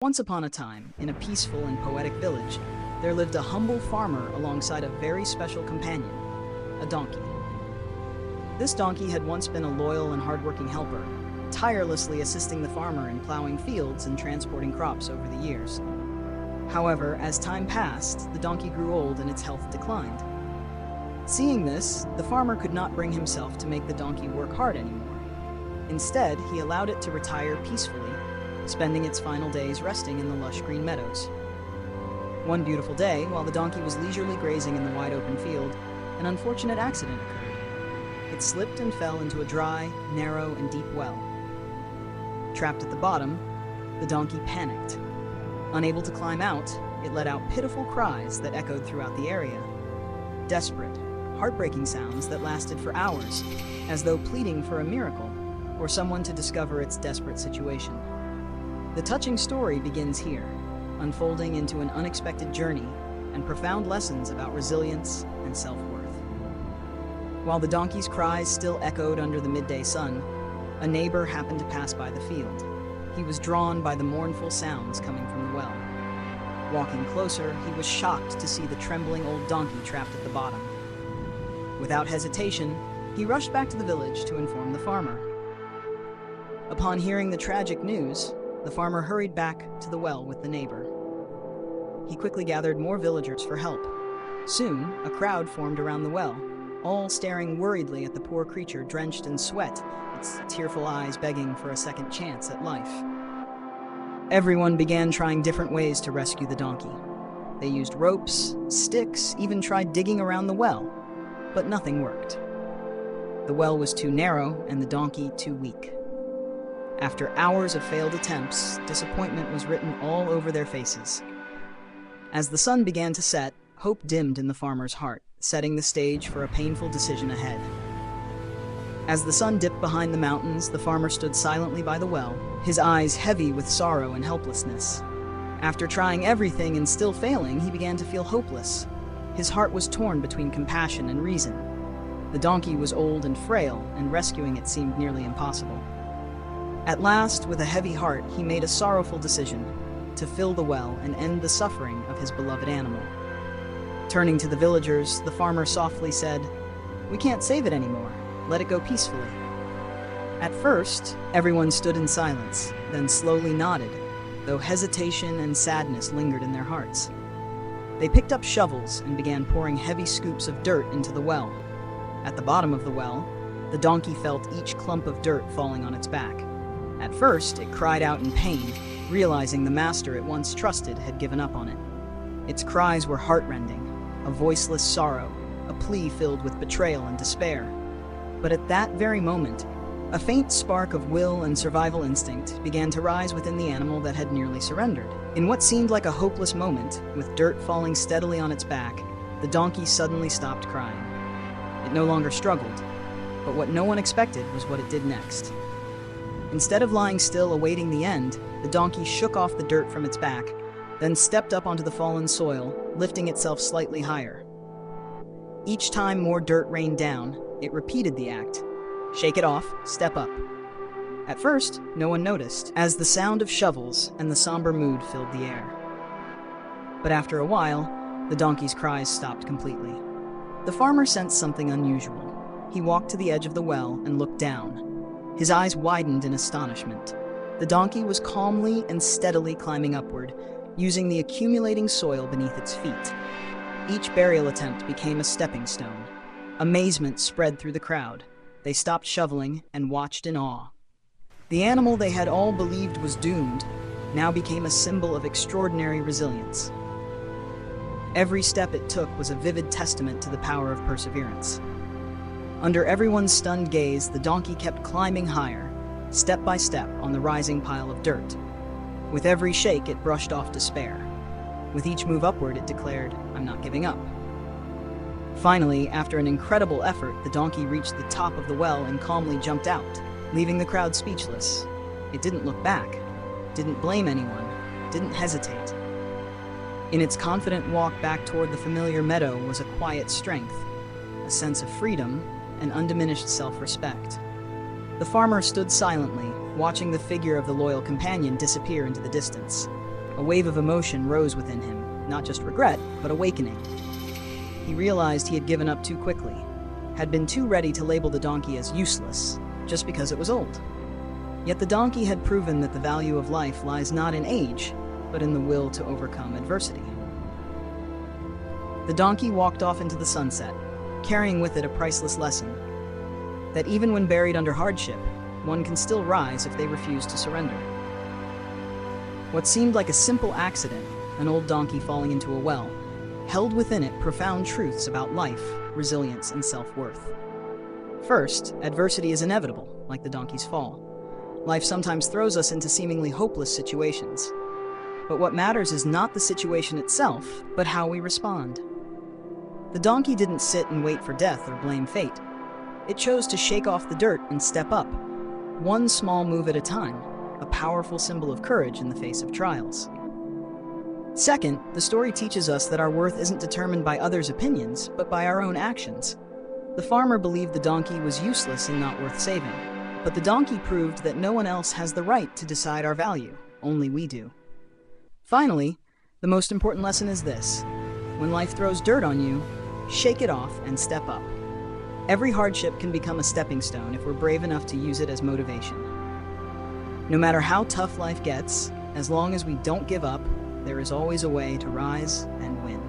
Once upon a time, in a peaceful and poetic village, there lived a humble farmer alongside a very special companion, a donkey. This donkey had once been a loyal and hardworking helper, tirelessly assisting the farmer in plowing fields and transporting crops over the years. However, as time passed, the donkey grew old and its health declined. Seeing this, the farmer could not bring himself to make the donkey work hard anymore. Instead, he allowed it to retire peacefully, spending its final days resting in the lush green meadows. One beautiful day, while the donkey was leisurely grazing in the wide open field, an unfortunate accident occurred. It slipped and fell into a dry, narrow, and deep well. Trapped at the bottom, the donkey panicked. Unable to climb out, it let out pitiful cries that echoed throughout the area. Desperate, heartbreaking sounds that lasted for hours, as though pleading for a miracle or someone to discover its desperate situation. The touching story begins here, unfolding into an unexpected journey and profound lessons about resilience and self-worth. While the donkey's cries still echoed under the midday sun, a neighbor happened to pass by the field. He was drawn by the mournful sounds coming from the well. Walking closer, he was shocked to see the trembling old donkey trapped at the bottom. Without hesitation, he rushed back to the village to inform the farmer. Upon hearing the tragic news, the farmer hurried back to the well with the neighbor. He quickly gathered more villagers for help. Soon, a crowd formed around the well, all staring worriedly at the poor creature drenched in sweat, its tearful eyes begging for a second chance at life. Everyone began trying different ways to rescue the donkey. They used ropes, sticks, even tried digging around the well, but nothing worked. The well was too narrow and the donkey too weak. After hours of failed attempts, disappointment was written all over their faces. As the sun began to set, hope dimmed in the farmer's heart, setting the stage for a painful decision ahead. As the sun dipped behind the mountains, the farmer stood silently by the well, his eyes heavy with sorrow and helplessness. After trying everything and still failing, he began to feel hopeless. His heart was torn between compassion and reason. The donkey was old and frail, and rescuing it seemed nearly impossible. At last, with a heavy heart, he made a sorrowful decision to fill the well and end the suffering of his beloved animal. Turning to the villagers, the farmer softly said, "We can't save it anymore. Let it go peacefully." At first, everyone stood in silence, then slowly nodded, though hesitation and sadness lingered in their hearts. They picked up shovels and began pouring heavy scoops of dirt into the well. At the bottom of the well, the donkey felt each clump of dirt falling on its back. At first, it cried out in pain, realizing the master it once trusted had given up on it. Its cries were heartrending, a voiceless sorrow, a plea filled with betrayal and despair. But at that very moment, a faint spark of will and survival instinct began to rise within the animal that had nearly surrendered. In what seemed like a hopeless moment, with dirt falling steadily on its back, the donkey suddenly stopped crying. It no longer struggled, but what no one expected was what it did next. Instead of lying still awaiting the end, the donkey shook off the dirt from its back, then stepped up onto the fallen soil, lifting itself slightly higher. Each time more dirt rained down, it repeated the act. Shake it off, step up. At first, no one noticed, as the sound of shovels and the somber mood filled the air. But after a while, the donkey's cries stopped completely. The farmer sensed something unusual. He walked to the edge of the well and looked down. His eyes widened in astonishment. The donkey was calmly and steadily climbing upward, using the accumulating soil beneath its feet. Each burial attempt became a stepping stone. Amazement spread through the crowd. They stopped shoveling and watched in awe. The animal they had all believed was doomed now became a symbol of extraordinary resilience. Every step it took was a vivid testament to the power of perseverance. Under everyone's stunned gaze, the donkey kept climbing higher, step by step on the rising pile of dirt. With every shake, it brushed off despair. With each move upward, it declared, "I'm not giving up." Finally, after an incredible effort, the donkey reached the top of the well and calmly jumped out, leaving the crowd speechless. It didn't look back, didn't blame anyone, didn't hesitate. In its confident walk back toward the familiar meadow was a quiet strength, a sense of freedom, and undiminished self-respect. The farmer stood silently, watching the figure of the loyal companion disappear into the distance. A wave of emotion rose within him, not just regret, but awakening. He realized he had given up too quickly, had been too ready to label the donkey as useless, just because it was old. Yet the donkey had proven that the value of life lies not in age, but in the will to overcome adversity. The donkey walked off into the sunset, carrying with it a priceless lesson, that even when buried under hardship, one can still rise if they refuse to surrender. What seemed like a simple accident, an old donkey falling into a well, held within it profound truths about life, resilience, and self-worth. First, adversity is inevitable, like the donkey's fall. Life sometimes throws us into seemingly hopeless situations. But what matters is not the situation itself, but how we respond. The donkey didn't sit and wait for death or blame fate. It chose to shake off the dirt and step up, one small move at a time, a powerful symbol of courage in the face of trials. Second, the story teaches us that our worth isn't determined by others' opinions, but by our own actions. The farmer believed the donkey was useless and not worth saving, but the donkey proved that no one else has the right to decide our value, only we do. Finally, the most important lesson is this: when life throws dirt on you, shake it off and step up. Every hardship can become a stepping stone if we're brave enough to use it as motivation. No matter how tough life gets, as long as we don't give up, there is always a way to rise and win.